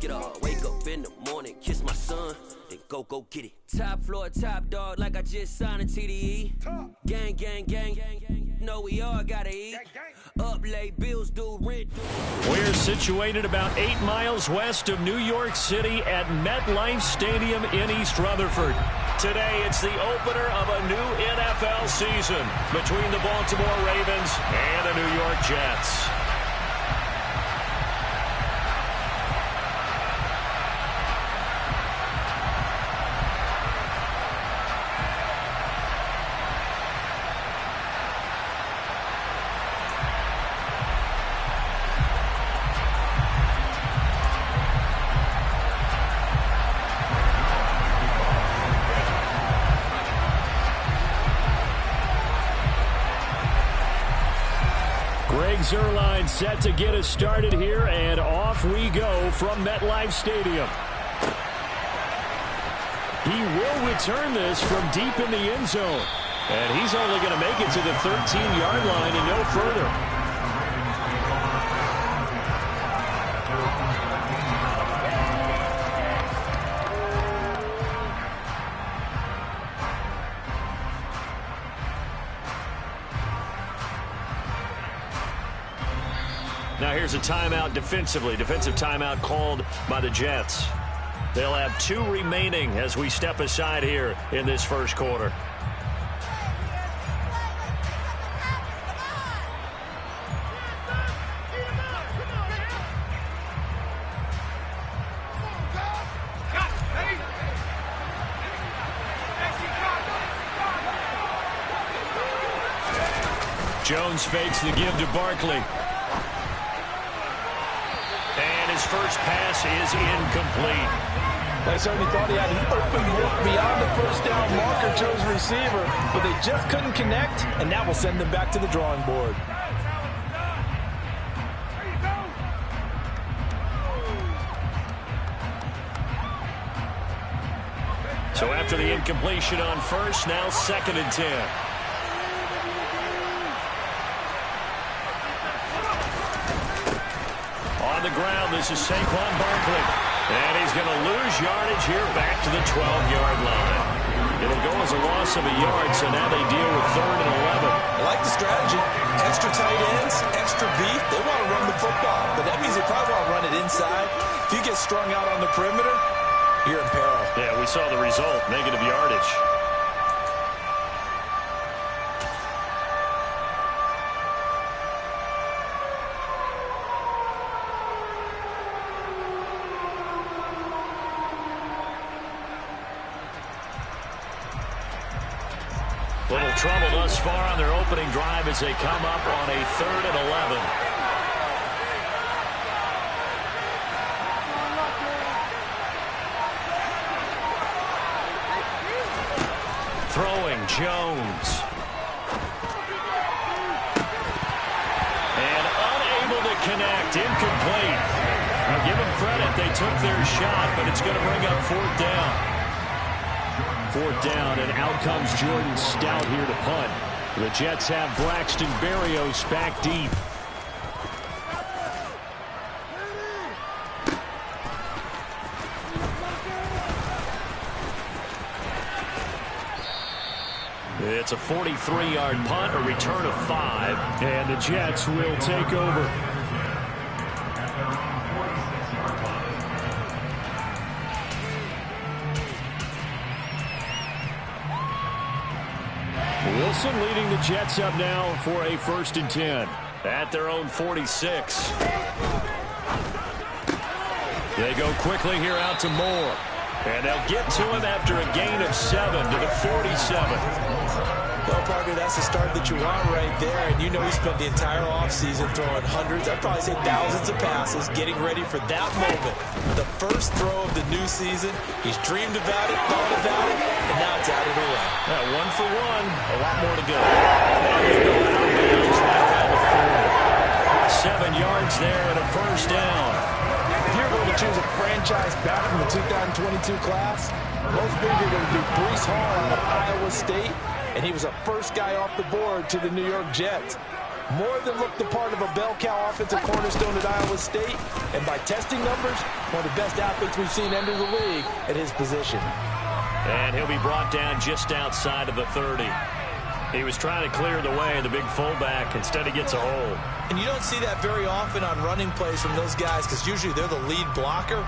get up, wake up in the morning, kiss my son, then go get it. Top floor, top dog, like I just signed a TDE. Gang, gang, gang, know we all gotta eat. Up late, bills due, rent due. We're situated about 8 miles west of New York City at MetLife Stadium in East Rutherford. Today, it's the opener of a new NFL season between the Baltimore Ravens and the New York Jets. Greg Zuerlein set to get us started here, and off we go from MetLife Stadium. He will return this from deep in the end zone, and he's only going to make it to the 13-yard line and no further. Now here's a timeout defensively. Defensive timeout called by the Jets. They'll have 2 remaining as we step aside here in this first quarter. Jones fakes the give to Barkley. His first pass is incomplete. They certainly thought he had an open look beyond the first down marker to his receiver, but they just couldn't connect, and that will send them back to the drawing board. So after the incompletion on first, now 2nd and 10. On the ground, this is Saquon Barkley. And he's going to lose yardage here back to the 12-yard line. It'll go as a loss of a yard, so now they deal with 3rd and 11. I like the strategy. Extra tight ends, extra beef. They want to run the football, but that means they probably want to run it inside. If you get strung out on the perimeter, you're in peril. Yeah, we saw the result, negative yardage. Little trouble thus far on their opening drive as they come up on a 3rd and 11. Throwing Jones. And unable to connect. Incomplete. Now give them credit. They took their shot, but it's going to bring up 4th down. 4th down, and out comes Jordan Stout here to punt. The Jets have Braxton Berrios back deep. It's a 43-yard punt, a return of 5, and the Jets will take over. Wilson leading the Jets up now for a 1st and 10 at their own 46. They go quickly here out to Moore, and they'll get to him after a gain of 7 to the 47. Well, partner, that's the start that you want right there, and you know he spent the entire offseason throwing hundreds, I'd probably say thousands of passes, getting ready for that moment. The first throw of the new season, he's dreamed about it, thought about it, and now it's out of the way. 1 for 1, a lot more to go. And they go out of bounds right around the 40. 7 yards there and a 1st down. If you're going to choose a franchise back from the 2022 class, most figured it would be Breece Hall out of Iowa State, and he was the first guy off the board to the New York Jets. more than looked the part of a bell cow offensive cornerstone at Iowa State. And by testing numbers, one of the best athletes we've seen enter the league at his position. And he'll be brought down just outside of the 30. He was trying to clear the way, the big fullback. Instead, he gets a hold. And you don't see that very often on running plays from those guys because usually they're the lead blocker.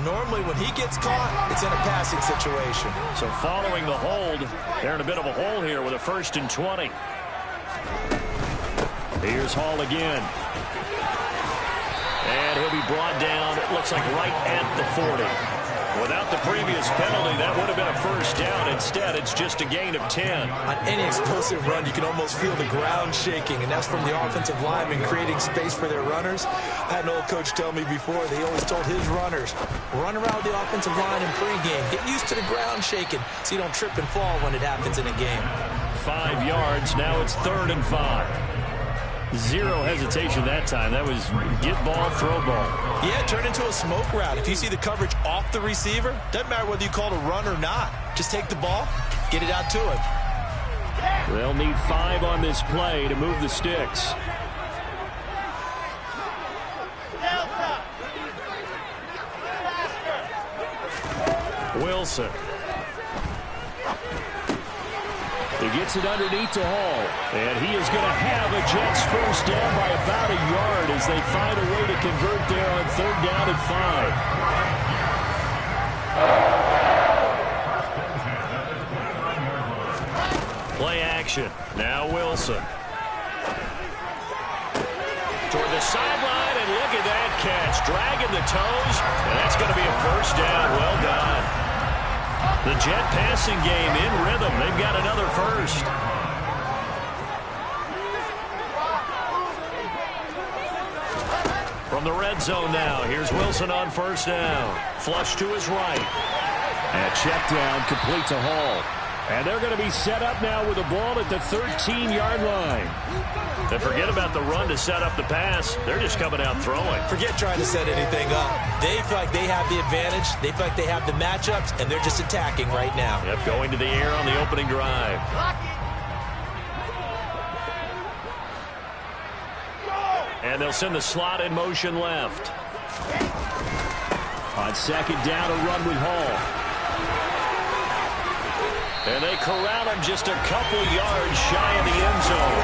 Normally, when he gets caught, it's in a passing situation. So following the hold, they're in a bit of a hole here with a 1st and 20. Here's Hall again. And he'll be brought down, it looks like right at the 40. Without the previous penalty, that would have been a 1st down. Instead, it's just a gain of 10. On any explosive run, you can almost feel the ground shaking, and that's from the offensive linemen creating space for their runners. I had an old coach tell me before, they always told his runners, run around the offensive line in pregame. Get used to the ground shaking so you don't trip and fall when it happens in a game. 5 yards, now it's 3rd and 5. Zero hesitation that time. That was get ball, throw ball. Yeah, turn into a smoke route. If you see the coverage off the receiver, doesn't matter whether you call it a run or not. Just take the ball, get it out to him. They'll need 5 on this play to move the sticks. Wilson. He gets it underneath to Hall. And he is going to have a Jets 1st down by about a yard as they find a way to convert there on 3rd down and 5. Play action. Now Wilson. Toward the sideline, and look at that catch. Dragging the toes, and that's going to be a 1st down. Well done. The Jet passing game in rhythm. They've got another 1st. From the red zone now, here's Wilson on 1st down. Flush to his right. And check down complete to Hall. And they're going to be set up now with the ball at the 13-yard line. And forget about the run to set up the pass. They're just coming out throwing. Forget trying to set anything up. They feel like they have the advantage. They feel like they have the matchups, and they're just attacking right now. Yep, going to the air on the opening drive. And they'll send the slot in motion left. On 2nd down, a run with Hall. And they corral him just a couple yards shy of the end zone.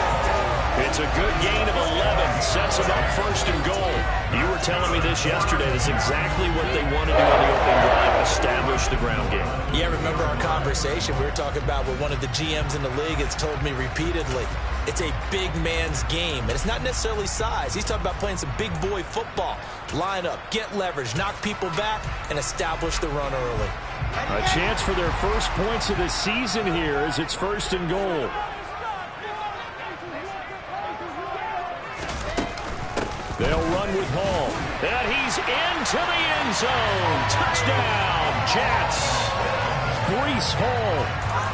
It's a good gain of 11. Sets them up 1st and goal. You were telling me this yesterday. That's exactly what they want to do on the opening drive, establish the ground game. Yeah, remember our conversation? We were talking about what one of the GMs in the league has told me repeatedly. It's a big man's game, and it's not necessarily size. He's talking about playing some big boy football. Line up, get leverage, knock people back, and establish the run early. A chance for their 1st points of the season here as it's 1st and goal. They'll run with Hall. And he's into the end zone. Touchdown, Jets. Breece Hall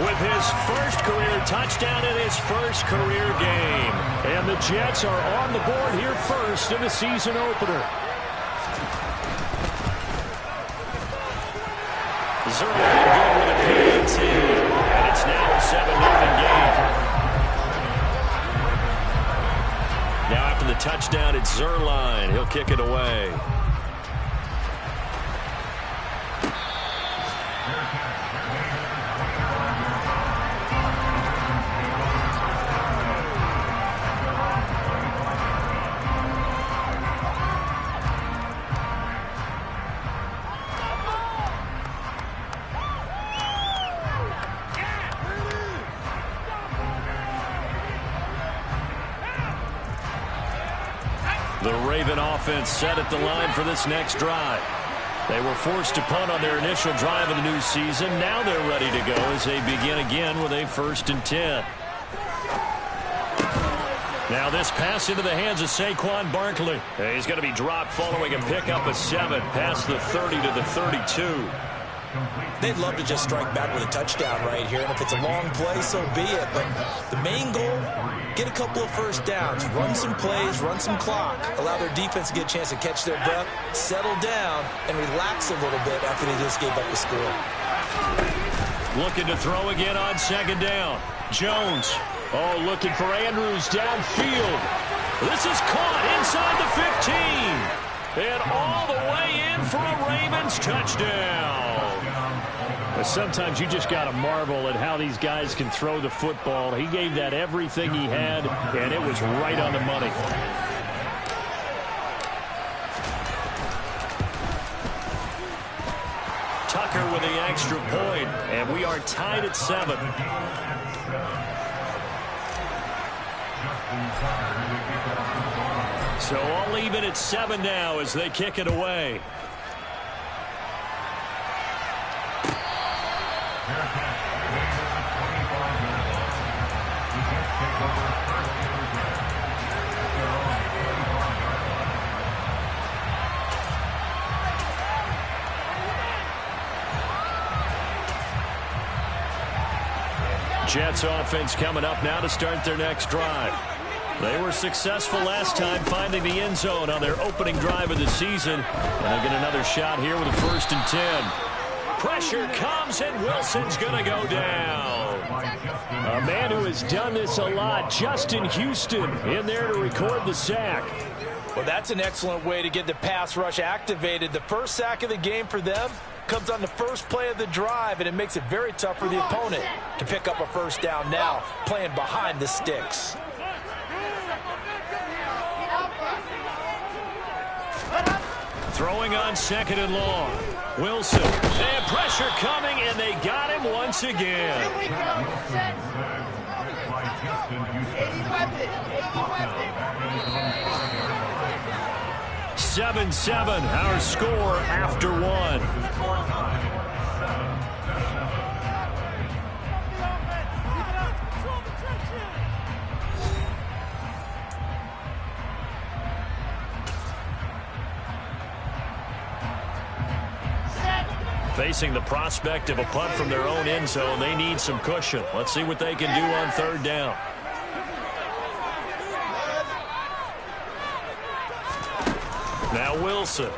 with his 1st career touchdown in his 1st career game. And the Jets are on the board here 1st in the season opener. Zerline good with a PAT. And it's now a 7-0 game. Now after the touchdown, it's Zerline. He'll kick it away. The Raven offense set at the line for this next drive. They were forced to punt on their initial drive of the new season. Now they're ready to go as they begin again with a 1st and 10. Now this pass into the hands of Saquon Barkley. He's going to be dropped following a pickup of 7 past the 30 to the 32. They'd love to just strike back with a touchdown right here, and if it's a long play, so be it. But the main goal, get a couple of 1st downs, run some plays, run some clock, allow their defense to get a chance to catch their breath, settle down, and relax a little bit after they just gave up the score. Looking to throw again on 2nd down. Jones Oh, looking for Andrews downfield. This is caught inside the 15. And all the way in for a Ravens touchdown. But sometimes you just got to marvel at how these guys can throw the football. He gave that everything he had, and it was right on the money. Tucker with the extra point, and we are tied at 7. So all even at 7 now as they kick it away. Jets offense coming up now to start their next drive. They were successful last time finding the end zone on their opening drive of the season. And they'll get another shot here with a 1st and 10. Pressure comes, and Wilson's going to go down. A man who has done this a lot, Justin Houston, in there to record the sack. Well, that's an excellent way to get the pass rush activated. The first sack of the game for them comes on the first play of the drive, and it makes it very tough for the opponent to pick up a 1st down now, playing behind the sticks. Throwing on 2nd and long. Wilson. And pressure coming, and they got him once again. 7-7, our score after 1. Facing the prospect of a punt from their own end zone, they need some cushion. Let's see what they can do on 3rd down. Now Wilson.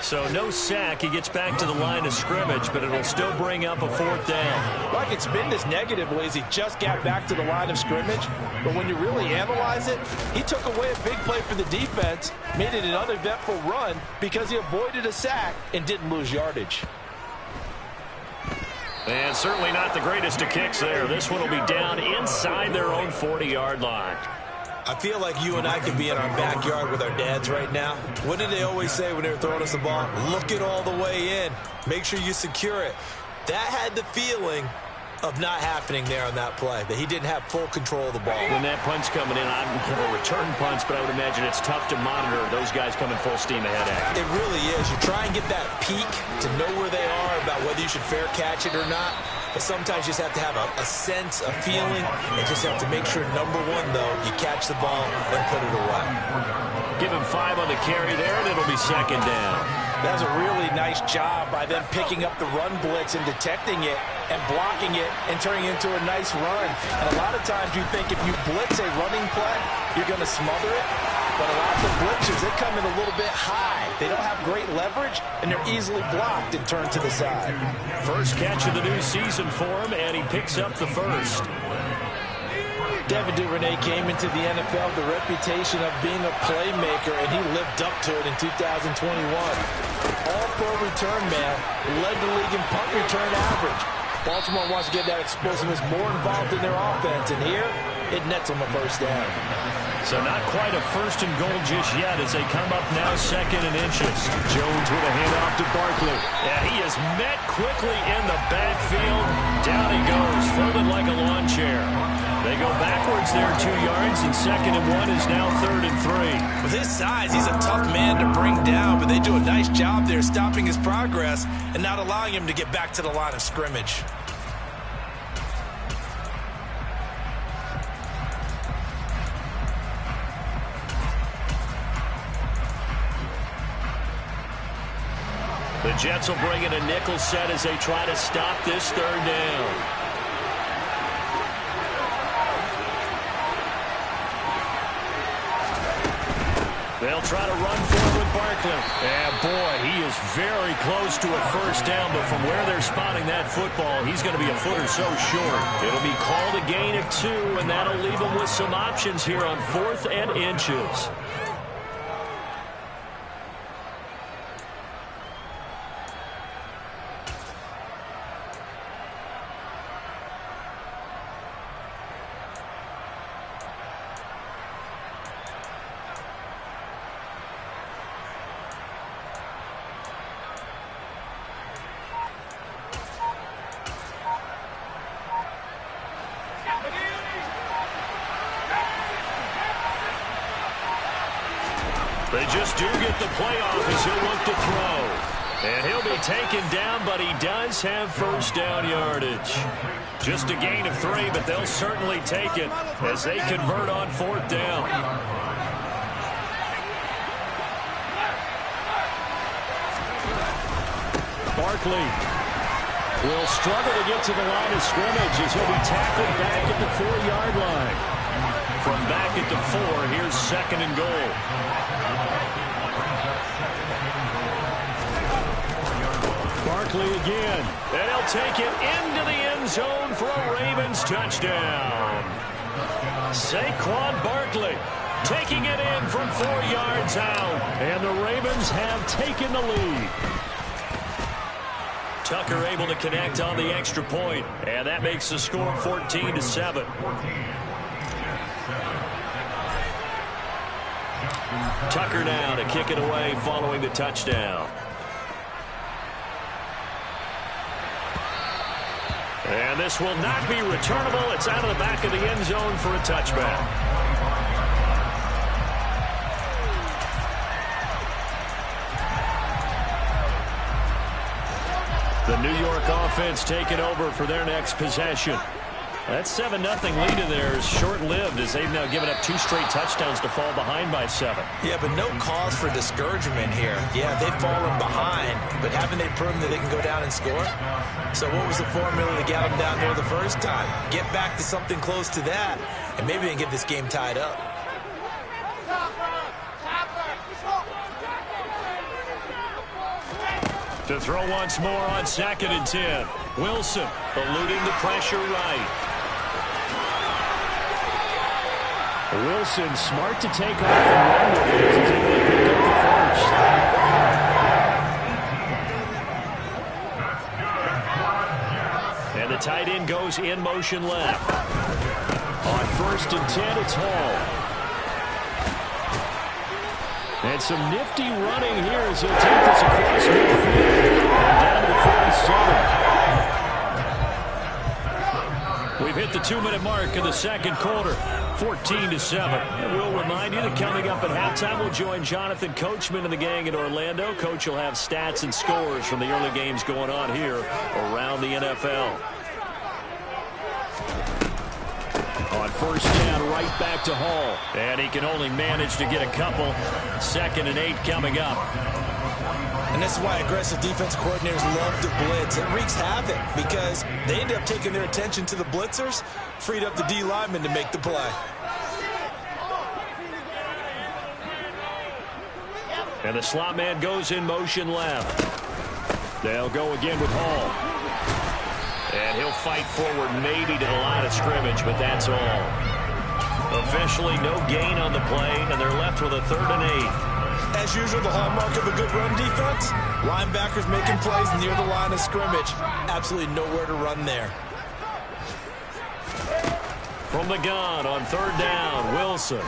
So no sack. He gets back to the line of scrimmage, but it'll still bring up a 4th down. Like it's been this negatively as he just got back to the line of scrimmage. But when you really analyze it, he took away a big play for the defense, made it an uneventful run because he avoided a sack and didn't lose yardage. And certainly not the greatest of kicks there. This one will be down inside their own 40-yard line. I feel like you and I could be in our backyard with our dads right now. What did they always say when they were throwing us the ball? Look it all the way in. Make sure you secure it. That had the feeling of not happening there on that play, that he didn't have full control of the ball. When that punt's coming in, I'm a return punch, but I would imagine it's tough to monitor those guys coming full steam ahead at. It really is. You try and get that peek to know where they are about whether you should fair catch it or not. But sometimes you just have to have a sense, a feeling, and just have to make sure, number one, though, you catch the ball and put it away. Give him 5 on the carry there, and it'll be 2nd down. That's a really nice job by them picking up the run blitz and detecting it and blocking it and turning it into a nice run. And a lot of times you think if you blitz a running play, you're going to smother it. But a lot of the blitzers, they come in a little bit high. They don't have great leverage, and they're easily blocked and turned to the side. First catch of the new season for him, and he picks up the 1st. Devin Duvernay came into the NFL with the reputation of being a playmaker, and he lived up to it in 2021. All-pro return man, led the league in punt return average. Baltimore wants to get that explosiveness more involved in their offense, and here it nets them a 1st down. So not quite a 1st and goal just yet as they come up now 2nd and inches. Jones with a handoff to Barkley. Yeah, he is met quickly in the backfield. Down he goes, folded like a lawn chair. They go backwards there 2 yards, and 2nd and 1 is now 3rd and 3. With his size, he's a tough man to bring down, but they do a nice job there stopping his progress and not allowing him to get back to the line of scrimmage. The Jets will bring in a nickel set as they try to stop this 3rd down. They'll try to run for it with Barkley. And, boy, he is very close to a first down, but from where they're spotting that football, he's going to be a foot or so short. It'll be called a gain of 2, and that'll leave them with some options here on 4th and inches. They just do get the playoff as he'll look to throw. And he'll be taken down, but he does have first down yardage. Just a gain of 3, but they'll certainly take it as they convert on 4th down. Barkley will struggle to get to the line of scrimmage as he'll be tackled back at the 4-yard line. From back at the 4, here's 2nd and goal. Barkley again, and he'll take it into the end zone for a Ravens touchdown. Saquon Barkley taking it in from 4 yards out, and the Ravens have taken the lead. Tucker able to connect on the extra point, and that makes the score 14-7. Tucker now to kick it away following the touchdown. And this will not be returnable. It's out of the back of the end zone for a touchback. The New York offense taking over for their next possession. That 7-0 lead in there is short-lived as they've now given up 2 straight touchdowns to fall behind by 7. Yeah, but no cause for discouragement here. Yeah, they've fallen behind, but haven't they proven that they can go down and score? So what was the formula to get them down there the first time? Get back to something close to that, and maybe they can get this game tied up. To throw once more on 2nd and 10. Wilson eluding the pressure right. Wilson smart to take off and run with it as he's able to pick up the first. And the tight end goes in motion left. On 1st and 10, it's Hall. And some nifty running here as he'll take this across midfield and down to the 47. We've hit the 2-minute mark of the second quarter, 14-7. And we'll remind you that coming up at halftime, we'll join Jonathan Coachman and the gang in Orlando. Coach will have stats and scores from the early games going on here around the NFL. On 1st down, right back to Hall. And he can only manage to get a couple. 2nd and 8 coming up. And this is why aggressive defensive coordinators love to blitz. It wreaks havoc because they end up taking their attention to the blitzers, freed up the D lineman to make the play. And the slot man goes in motion left. They'll go again with Hall. And he'll fight forward maybe to the line of scrimmage, but that's all. Officially no gain on the play, and they're left with a 3rd and 8. As usual, the hallmark of a good run defense, linebackers making plays near the line of scrimmage. Absolutely nowhere to run there. From the gun on 3rd down, Wilson.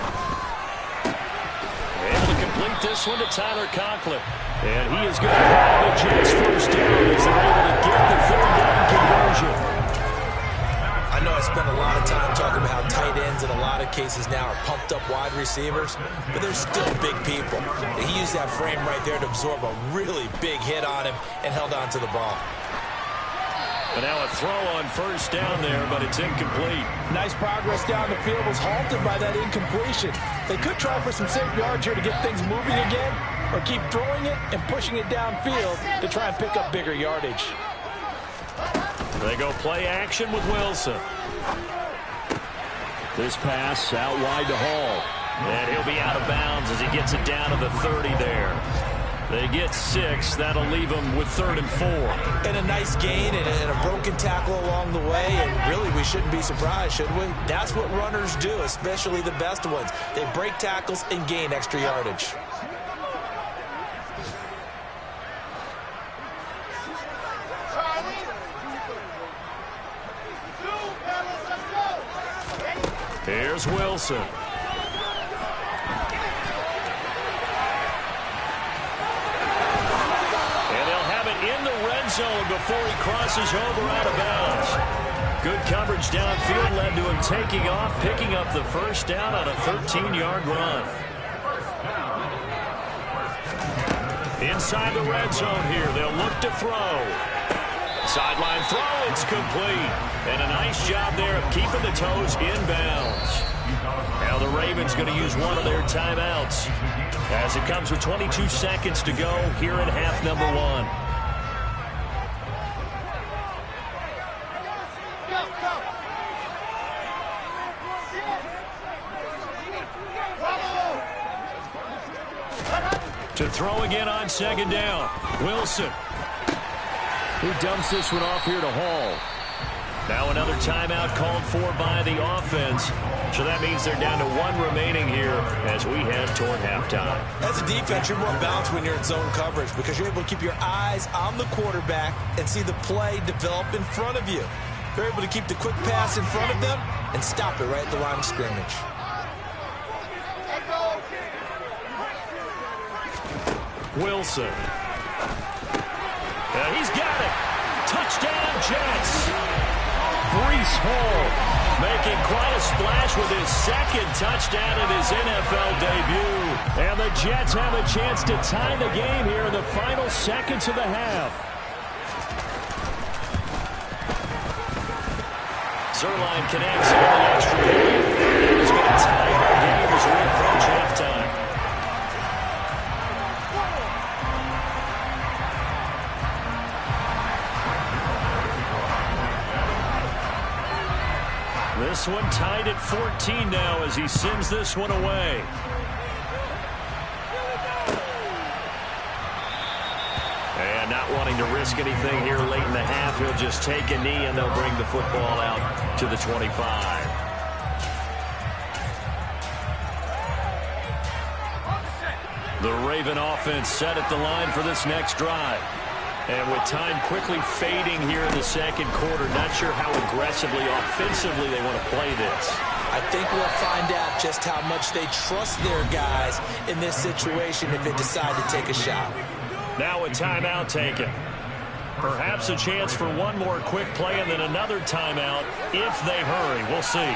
Able to complete this one to Tyler Conklin. And he is going to have the Jets first down as they're able to get the 3rd down conversion. I know I spent a lot of time talking about how tight ends in a lot of cases now are pumped up wide receivers, but they're still big people. He used that frame right there to absorb a really big hit on him and held on to the ball. And now a throw on 1st down there, but it's incomplete. Nice progress down the field was halted by that incompletion. They could try for some safe yards here to get things moving again, or keep throwing it and pushing it downfield to try and pick up bigger yardage. They go play action with Wilson. This pass out wide to Hall. And he'll be out of bounds as he gets it down to the 30 there. They get 6. That'll leave them with 3rd and 4. And a nice gain and a broken tackle along the way. And really, we shouldn't be surprised, should we? That's what runners do, especially the best ones. They break tackles and gain extra yardage. Here's Wilson. In the red zone before he crosses over out of bounds. Good coverage downfield led to him taking off, picking up the first down on a 13-yard run. Inside the red zone here, they'll look to throw. Sideline throw, it's complete. And a nice job there of keeping the toes inbounds. Now the Ravens going to use one of their timeouts as it comes with 22 seconds to go here in half number 1. To throw again on 2nd down. Wilson. He dumps this one off here to Hall. Now another timeout called for by the offense. So that means they're down to 1 remaining here as we head toward halftime. As a defense, you're more balanced when you're in zone coverage because you're able to keep your eyes on the quarterback and see the play develop in front of you. You're able to keep the quick pass in front of them and stop it right at the line of scrimmage. Wilson. And he's got it. Touchdown, Jets. Breece Hall making quite a splash with his 2nd touchdown in his NFL debut. And the Jets have a chance to tie the game here in the final seconds of the half. Zuerlein connects on the extra point. He's going to tie our game as we approach halftime. This one tied at 14 now as he sends this one away. And not wanting to risk anything here late in the half, he'll just take a knee and they'll bring the football out to the 25. The Raven offense set at the line for this next drive. And with time quickly fading here in the 2nd quarter, not sure how aggressively, offensively they want to play this. I think we'll find out just how much they trust their guys in this situation if they decide to take a shot. Now a timeout taken. Perhaps a chance for one more quick play and then another timeout if they hurry. We'll see.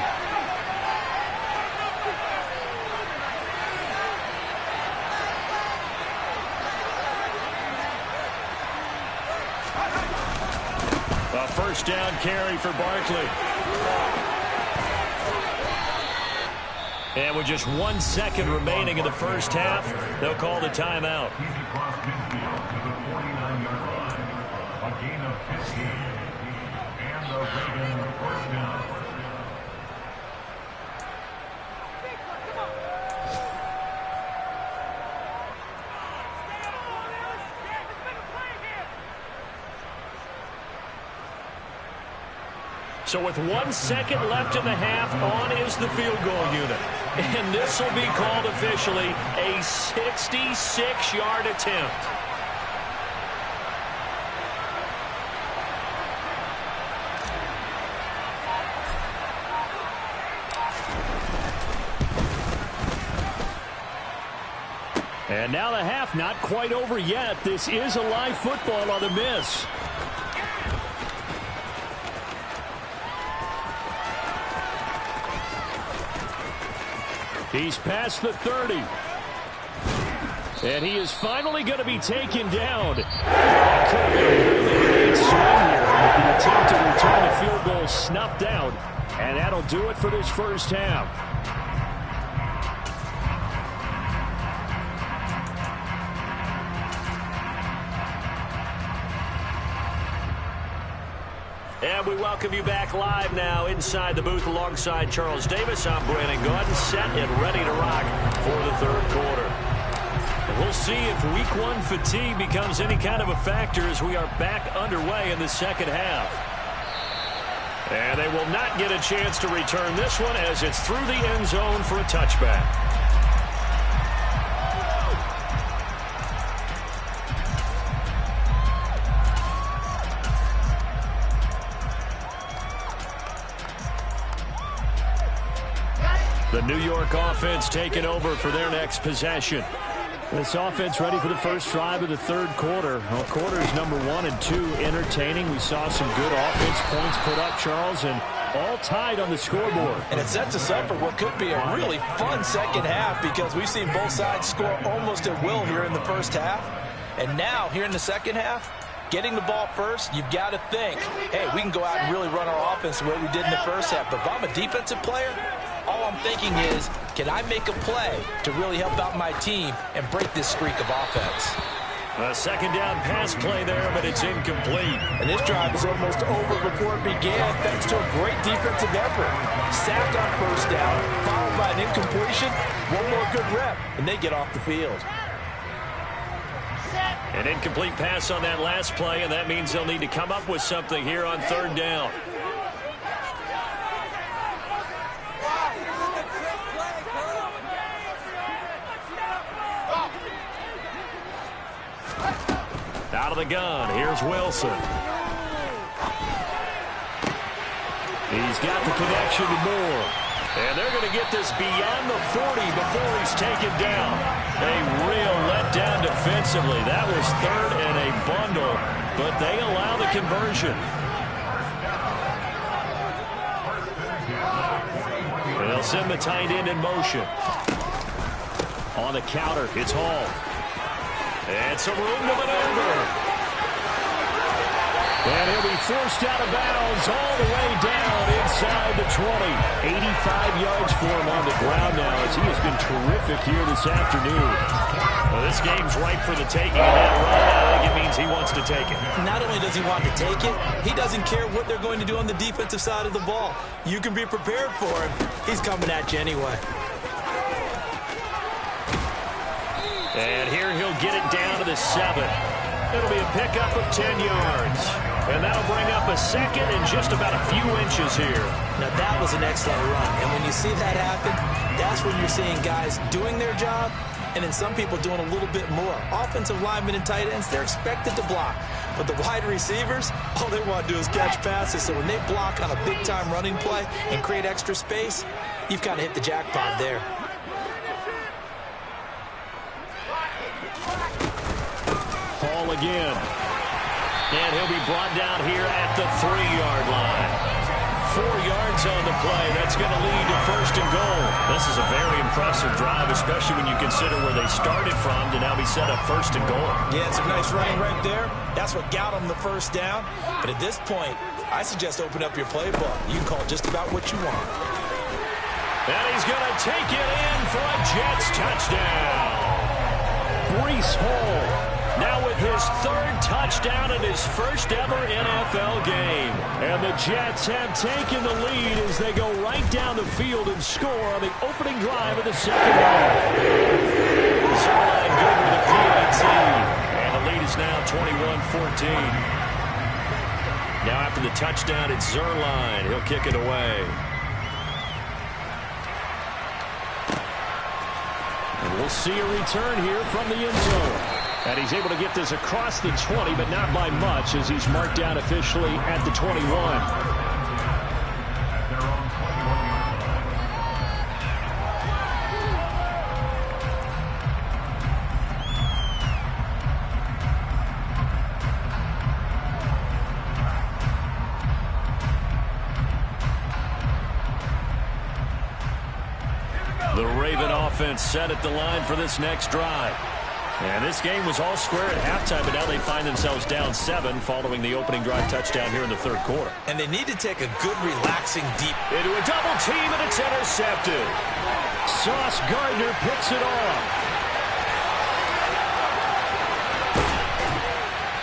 A first down carry for Barkley. And with just 1 second remaining in the first half, they'll call the timeout. A gain of 15. And the Ravens first down. So with 1 second left in the half, on is the field goal unit. And this will be called officially a 66-yard attempt. And now the half not quite over yet. This is a live football on the miss. He's past the 30. And he is finally going to be taken down. That could have been a really great swing here with the attempt to return the field goal snuffed out. And that'll do it for this first half. And we welcome you back live now inside the booth alongside Charles Davis. I'm Brandon Gaudin, set and ready to rock for the third quarter. And we'll see if week one fatigue becomes any kind of a factor as we are back underway in the second half. And they will not get a chance to return this one as it's through the end zone for a touchback. The New York offense taking over for their next possession. This offense ready for the first drive of the third quarter. Well, quarters number 1 and 2 entertaining. We saw some good offense points put up, Charles, and all tied on the scoreboard. And it sets us up for what could be a really fun second half because we've seen both sides score almost at will here in the first half. And now, here in the second half, getting the ball first, you've got to think, hey, we can go out and really run our offense the way we did in the first half. But if I'm a defensive player, all I'm thinking is, can I make a play to really help out my team and break this streak of offense? A second down pass play there, but it's incomplete. And this drive is almost over before it began thanks to a great defensive effort. Sacked on first down, followed by an incompletion, one more good rep, and they get off the field. An incomplete pass on that last play, and that means they'll need to come up with something here on third down. Out of the gun, here's Wilson. He's got the connection to Moore. And they're going to get this beyond the 40 before he's taken down. A real letdown defensively. That was third and a bundle, but they allow the conversion. And they'll send the tight end in motion. On the counter, it's Hall. And some room to maneuver. And he'll be forced out of bounds all the way down inside the 20. 85 yards for him on the ground now as he has been terrific here this afternoon. Well, this game's ripe for the taking, and that run, I think it means he wants to take it. Not only does he want to take it, he doesn't care what they're going to do on the defensive side of the ball. You can be prepared for him. He's coming at you anyway. And here he'll get it down to the 7. It'll be a pickup of 10 yards. And that'll bring up a second and just about a few inches here. Now that was an excellent run. And when you see that happen, that's when you're seeing guys doing their job and then some people doing a little bit more. Offensive linemen and tight ends, they're expected to block. But the wide receivers, all they want to do is catch passes. So when they block on a big-time running play and create extra space, you've kind of hit the jackpot there. Hall again. And he'll be brought down here at the 3-yard line. 4 yards on the play. That's going to lead to first and goal. This is a very impressive drive, especially when you consider where they started from to now be set up first and goal. Yeah, it's a nice running right there. That's what got them the first down. But at this point, I suggest open up your playbook. You can call just about what you want. And he's going to take it in for a Jets touchdown. Breece Hall. Now with his third touchdown in his first ever NFL game. And the Jets have taken the lead as they go right down the field and score on the opening drive of the second half. Zerline good with a PAT. And the lead is now 21-14. Now after the touchdown, it's Zerline. He'll kick it away. And we'll see a return here from the end zone. And he's able to get this across the 20, but not by much as he's marked down officially at the 21. The Raven offense set at the line for this next drive. And this game was all square at halftime, but now they find themselves down 7 following the opening drive touchdown here in the third quarter. And they need to take a good, relaxing, deep into a double team, and it's intercepted. Sauce Gardner picks it off.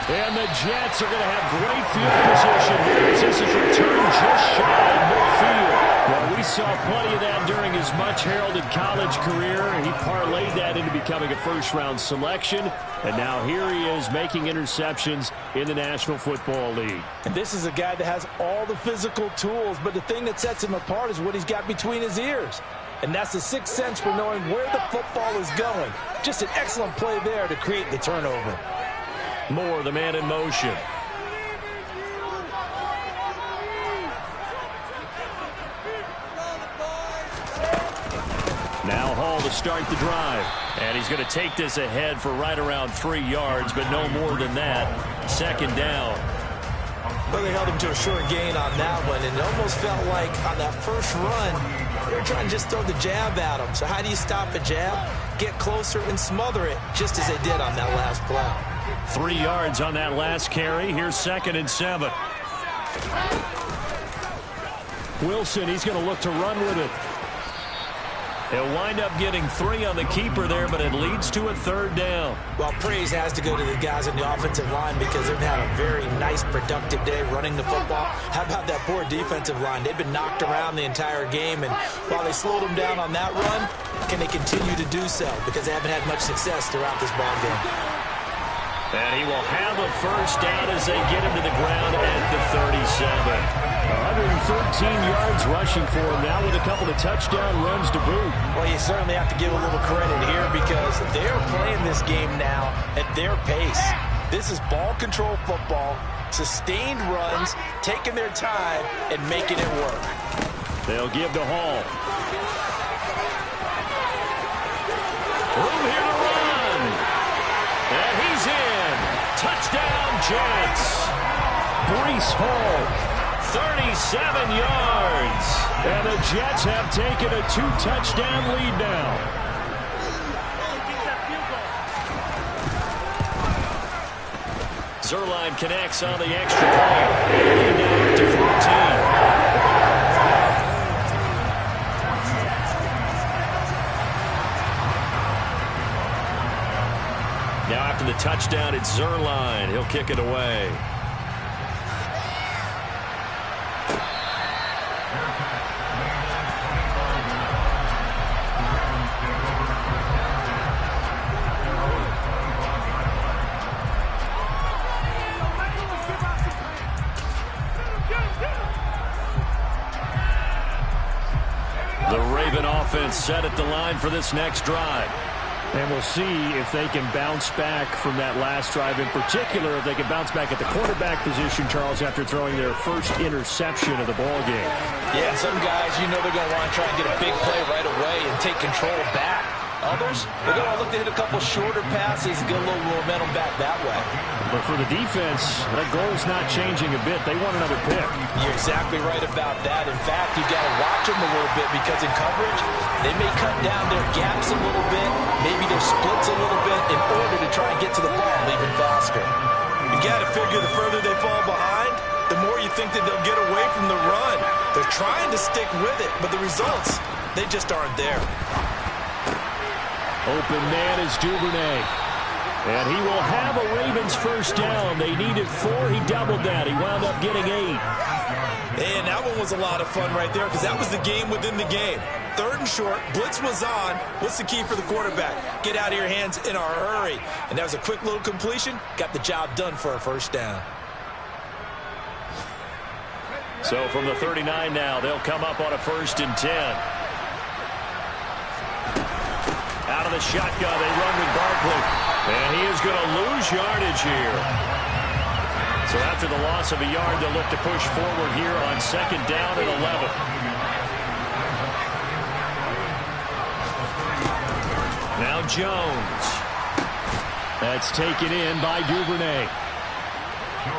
And the Jets are going to have great field position here as this is returned just shy of midfield. Well, we saw plenty of that during his much-heralded college career. He parlayed that into becoming a first-round selection. And now here he is making interceptions in the National Football League. And this is a guy that has all the physical tools, but the thing that sets him apart is what he's got between his ears. And that's the sixth sense for knowing where the football is going. Just an excellent play there to create the turnover. Moore, the man in motion. Now Hall to start the drive. And he's going to take this ahead for right around 3 yards, but no more than that. Second down. Well, they held him to a short gain on that one, and it almost felt like on that first run, they were trying to just throw the jab at him. So how do you stop a jab? Get closer and smother it, just as they did on that last play. 3 yards on that last carry. Here's 2nd and 7. Wilson, he's going to look to run with it. He'll wind up getting 3 on the keeper there, but it leads to a 3rd down. Well, praise has to go to the guys on the offensive line because they've had a very nice, productive day running the football. How about that poor defensive line? They've been knocked around the entire game, and while they slowed them down on that run, can they continue to do so? Because they haven't had much success throughout this ball game. And he will have a 1st down as they get him to the ground at the 37. 113 yards rushing for him now with a couple of touchdown runs to boot. Well, you certainly have to give a little credit here because they're playing this game now at their pace. This is ball control football, sustained runs, taking their time and making it work. They'll give to Hall. Room here to run. And he's in. Touchdown, Jets. Breece Hall. 37 yards. And the Jets have taken a 2-touchdown lead now. Zuerlein connects on the extra point. And now up to 14. Now after the touchdown, it's Zuerlein. He'll kick it away. The Raven offense set at the line for this next drive. And we'll see if they can bounce back from that last drive. In particular, if they can bounce back at the quarterback position, Charles, after throwing their first interception of the ball game. Yeah, some guys, you know they're going to want to try and get a big play right away and take control back. Others, they're going to look to hit a couple shorter passes and get a little momentum back that way. But for the defense, that goal's not changing a bit. They want another pick. You're exactly right about that. In fact, you've got to watch them a little bit because in coverage, they may cut down their gaps a little bit, maybe their splits a little bit in order to try and get to the ball even faster. You got to figure the further they fall behind, the more you think that they'll get away from the run. They're trying to stick with it, but the results, they just aren't there. Open man is Duvernay. And he will have a Ravens 1st down. They needed 4. He doubled that. He wound up getting 8. And that one was a lot of fun right there because that was the game within the game. 3rd and short, blitz was on. What's the key for the quarterback? Get out of your hands in a hurry. And that was a quick little completion. Got the job done for a 1st down. So from the 39 now, they'll come up on a 1st and 10. Out of the shotgun, they run with Barkley. And he is going to lose yardage here. So after the loss of a yard, they'll look to push forward here on 2nd down and 11. Now Jones. That's taken in by Duvernay.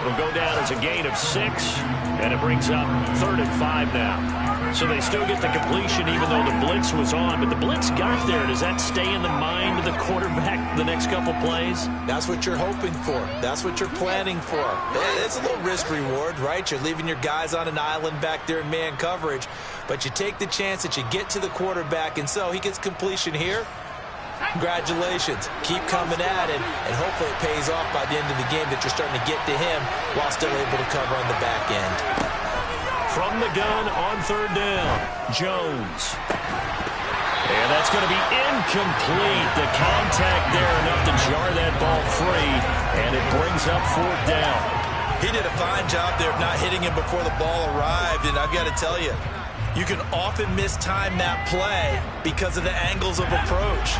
It'll go down as a gain of 6, and it brings up 3rd and 5 now. So they still get the completion even though the blitz was on, but the blitz got there. Does that stay in the mind of the quarterback the next couple plays? That's what you're hoping for. That's what you're planning for. It's a little risk reward, right? You're leaving your guys on an island back there in man coverage, but you take the chance that you get to the quarterback, and so he gets completion here. Congratulations. Keep coming at it, and hopefully it pays off by the end of the game that you're starting to get to him while still able to cover on the back end. From the gun on third down, Jones. And that's going to be incomplete. The contact there enough to jar that ball free, and it brings up fourth down. He did a fine job there of not hitting him before the ball arrived, and I've got to tell you, you can often mistime that play because of the angles of approach.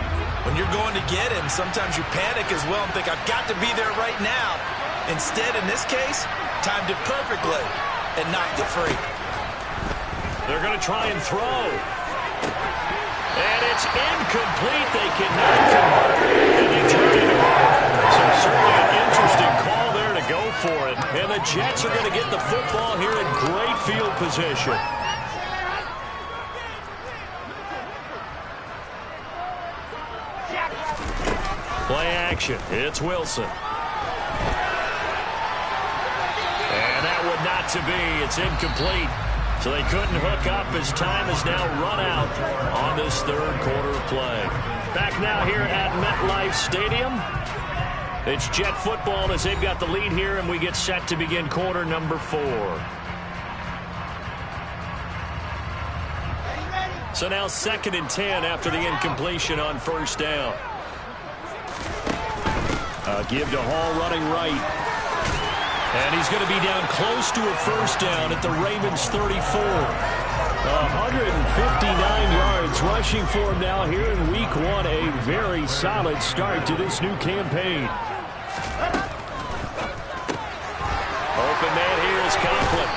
When you're going to get him, sometimes you panic as well and think, I've got to be there right now. Instead, in this case, timed it perfectly and knocked it free. They're going to try and throw. And it's incomplete. They cannot convert, and they turn it over. So certainly an interesting call there to go for it. And the Jets are going to get the football here in great field position. Play action. It's Wilson. And that would not to be. It's incomplete. So they couldn't hook up as time is now run out on this third quarter play. Back now here at MetLife Stadium. It's Jet football as they've got the lead here, and we get set to begin quarter number 4. So now 2nd and 10 after the incompletion on first down. Give to Hall running right. And he's going to be down close to a first down at the Ravens 34. 159 yards rushing for him now here in week 1. A very solid start to this new campaign. Open man here is Conklin.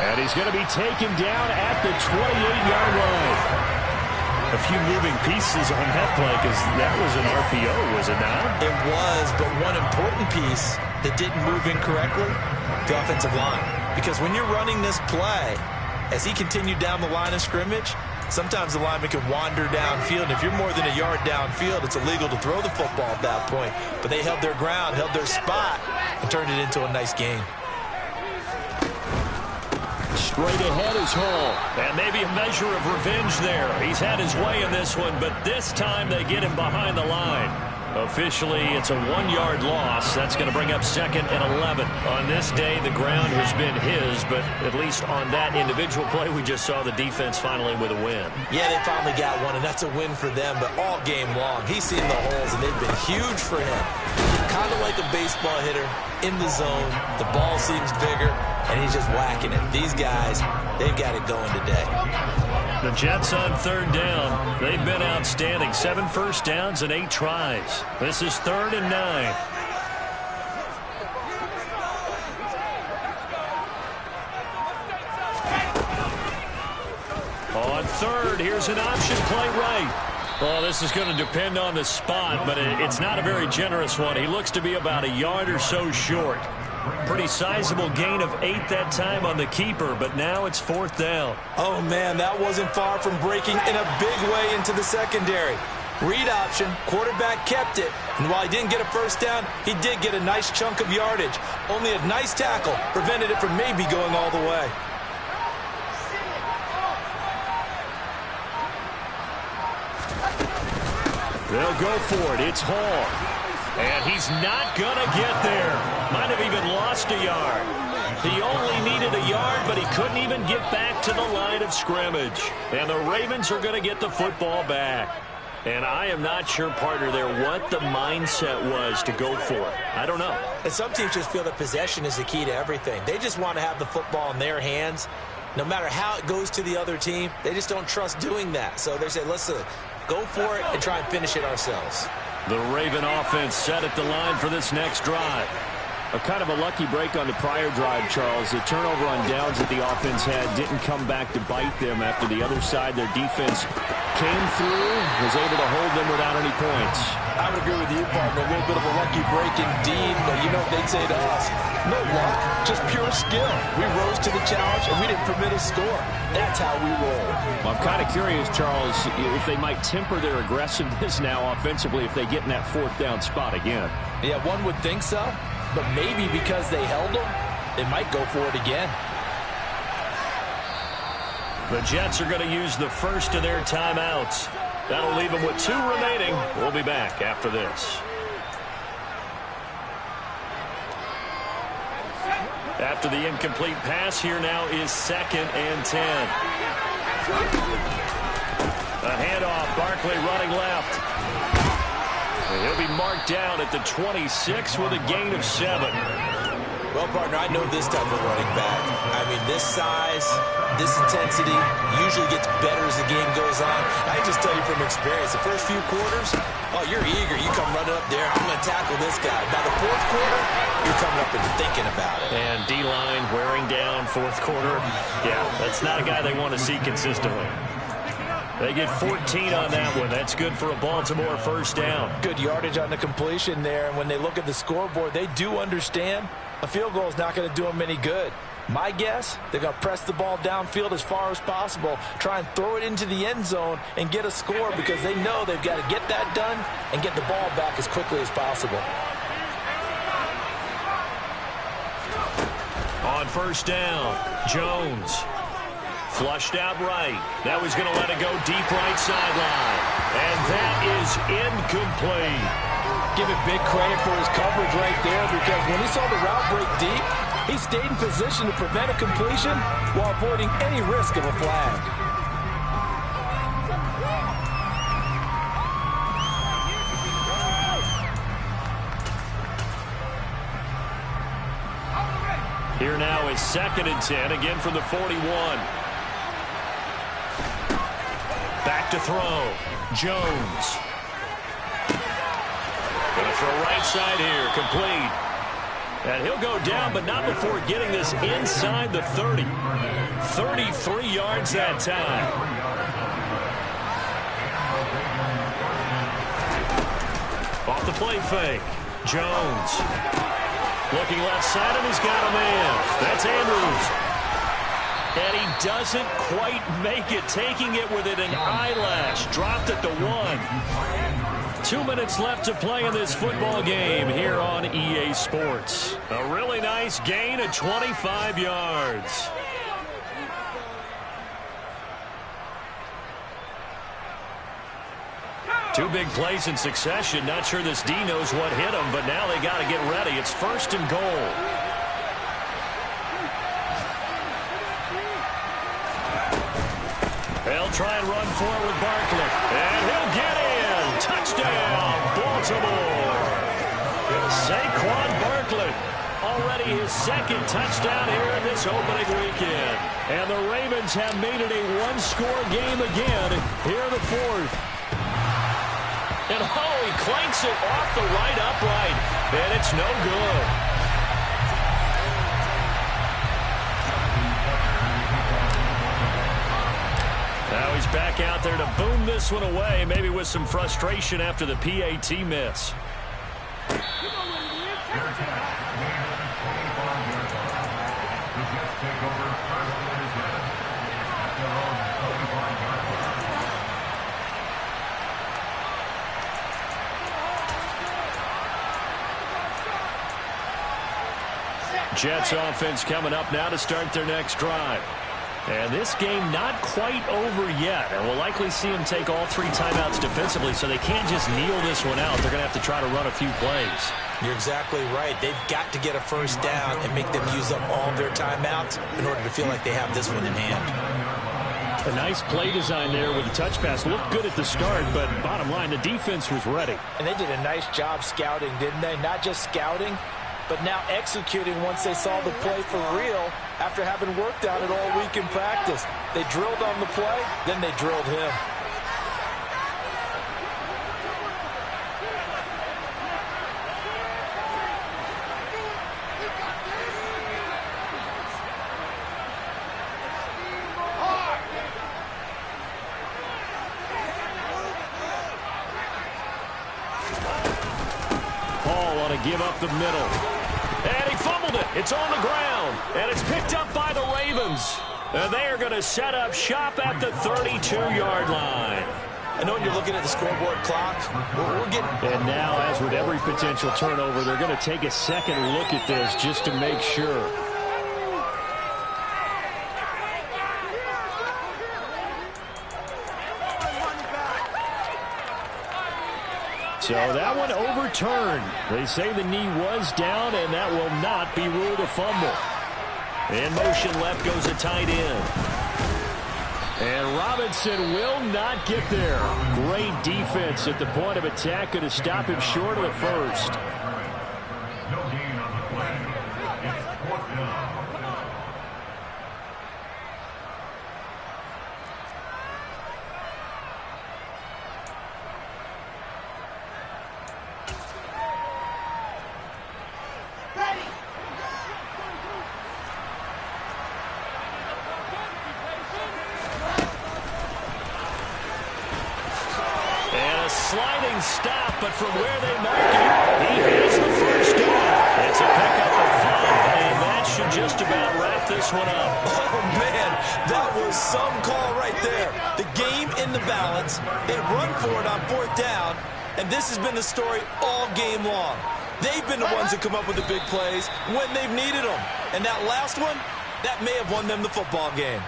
And he's going to be taken down at the 28-yard line. A few moving pieces on that play because that was an RPO, was it not? It was, but one important piece that didn't move incorrectly, the offensive line. Because when you're running this play, as he continued down the line of scrimmage, sometimes the lineman can wander downfield. And if you're more than a yard downfield, it's illegal to throw the football at that point. But they held their ground, held their spot, and turned it into a nice gain. Straight ahead is Hall. And maybe a measure of revenge there. He's had his way in this one, but this time they get him behind the line. Officially, it's a 1-yard loss. That's going to bring up 2nd and 11. On this day, the ground has been his, but at least on that individual play, we just saw the defense finally with a win. Yeah, they finally got one, and that's a win for them, but all game long, he's seen the holes, and they've been huge for him. Kind of like a baseball hitter in the zone. The ball seems bigger, and he's just whacking it. These guys, they've got it going today. The Jets on third down. They've been outstanding. 7 first downs and 8 tries. This is 3rd and 9. On third, here's an option play right. Well, this is going to depend on the spot, but it's not a very generous one. He looks to be about a yard or so short. Pretty sizable gain of 8 that time on the keeper, but now it's 4th down. Oh, man, that wasn't far from breaking in a big way into the secondary. Read option, quarterback kept it, and while he didn't get a first down, he did get a nice chunk of yardage. Only a nice tackle prevented it from maybe going all the way. They'll go for it. It's Hall. And he's not going to get there. Might have even lost a yard. He only needed a yard, but he couldn't even get back to the line of scrimmage. And the Ravens are going to get the football back. And I am not sure, partner, there what the mindset was to go for it. I don't know. And some teams just feel that possession is the key to everything. They just want to have the football in their hands. No matter how it goes to the other team, they just don't trust doing that. So they say, let's go for it and try and finish it ourselves. The Raven offense set at the line for this next drive. A kind of a lucky break on the prior drive, Charles. The turnover on downs that the offense had didn't come back to bite them after the other side. Their defense came through, was able to hold them without any points. I would agree with you, partner. A little bit of a lucky break indeed, but you know what they'd say to us? No luck, just pure skill. We rose to the challenge, and we didn't permit a score. That's how we roll. Well, I'm kind of curious, Charles, if they might temper their aggressiveness now offensively if they get in that 4th down spot again. Yeah, one would think so, but maybe because they held them, they might go for it again. The Jets are going to use the first of their timeouts. That'll leave them with 2 remaining. We'll be back after this. After the incomplete pass, here now is 2nd and 10. A handoff, Barkley running left. And he'll be marked down at the 26 with a gain of 7. Well, partner, I know this type of running back. I mean, this size, this intensity usually gets better as the game goes on. I can just tell you from experience, the first few quarters, oh, you're eager. You come running up there, I'm going to tackle this guy. By the 4th quarter, you're coming up and thinking about it. And D-line wearing down 4th quarter. Yeah, that's not a guy they want to see consistently. They get 14 on that one. That's good for a Baltimore first down. Good yardage on the completion there. And when they look at the scoreboard, they do understand a field goal is not going to do them any good. My guess, they're going to press the ball downfield as far as possible, try and throw it into the end zone and get a score because they know they've got to get that done and get the ball back as quickly as possible. On first down, Jones. Flushed out right. Now he's going to let it go deep right sideline. And that is incomplete. Give it big credit for his coverage right there because when he saw the route break deep, he stayed in position to prevent a completion while avoiding any risk of a flag. Here now is 2nd and 10, again from the 41. Back to throw. Jones. Going to throw right side here, complete. And he'll go down, but not before getting this inside the 30. 33 yards that time. Off the play fake. Jones. Looking left side, and he's got a man. That's Andrews. And he doesn't quite make it, taking it within an eyelash. Dropped at the 1. 2 minutes left to play in this football game here on EA Sports. A really nice gain of 25 yards. Two big plays in succession. Not sure this D knows what hit him, but now they got to get ready. It's 1st and goal. They'll try and run forward with Barkley. And he'll get in. Touchdown, Baltimore. Saquon Barkley. Already his 2nd touchdown here in this opening weekend. And the Ravens have made it a 1-score game again here in the 4th. And oh, he clanks it off the right upright. And it's no good. Now he's back out there to boom this one away, maybe with some frustration after the PAT miss. Jets offense coming up now to start their next drive. And this game not quite over yet. And we'll likely see them take all 3 timeouts defensively, so they can't just kneel this one out. They're going to have to try to run a few plays. You're exactly right. They've got to get a first down and make them use up all their timeouts in order to feel like they have this one in hand. A nice play design there with the touch pass. Looked good at the start, but bottom line, the defense was ready. And they did a nice job scouting, didn't they? Not just scouting, but now executing once they saw the play for real after having worked on it all week in practice. They drilled on the play, then they drilled him. Paul on a give up the middle. And he fumbled it. It's on the ground. And it's picked up by the Ravens. And they are going to set up shop at the 32-yard line. I know when you're looking at the scoreboard clock, we're getting... And now, as with every potential turnover, they're going to take a second look at this just to make sure. So that one overturned. They say the knee was down, and that will not be ruled a fumble. In motion left goes a tight end. And Robinson will not get there. Great defense at the point of attack. Going to stop him short of the first. Sliding stop, but from where they mark it, he has the first down. It's a pickup of 5, and that should just about wrap this one up. Oh, man, that was some call right there. The game in the balance. They run for it on 4th down, and this has been the story all game long. They've been the ones that come up with the big plays when they've needed them. And that last one, that may have won them the football game.